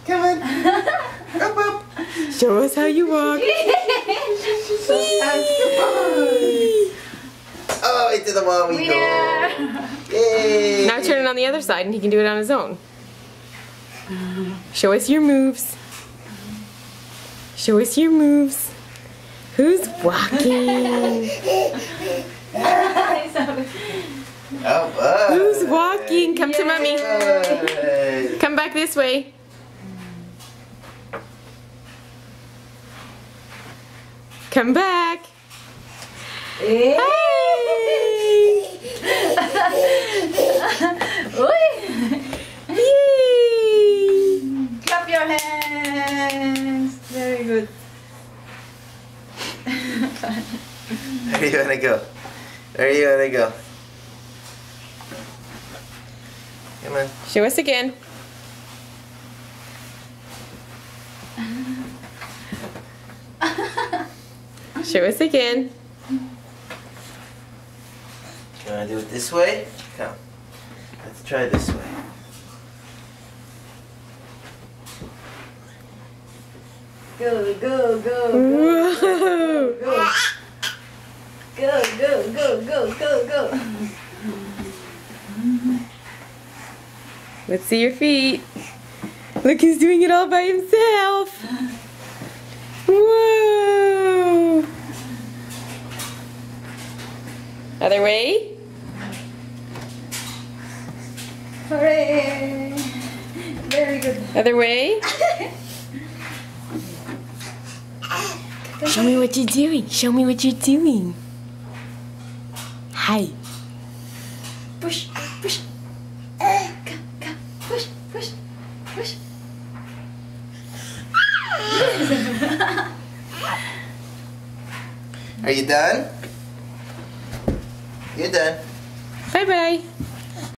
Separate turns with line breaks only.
Come on. Up, up.
Show us how you walk.
So fast. Come on. Oh, into the wall we go. Yay.
Now turn it on the other side and he can do it on his own. Show us your moves. Show us your moves. Who's walking?
Oh,
Who's walking? Come to mommy.
Good.
Come back this way. Come back. Hey! Yay!
Clap your hands. Very good.
Where are you gonna go? Where are you gonna go? Come on.
Show us again. Show us again.
You wanna do it this way? Come. Let's try this way.
Go, go, go,
Whoa!
go. Go, go, go, go, go, go.
Let's see your feet. Look, he's doing it all by himself. Whoa! Other way.
Hooray! Very good.
Other way. Show me what you're doing. Show me what you're doing. Hi.
Push, push. Come, come. Push, push, push.
Are you done? You're done.
Bye-bye.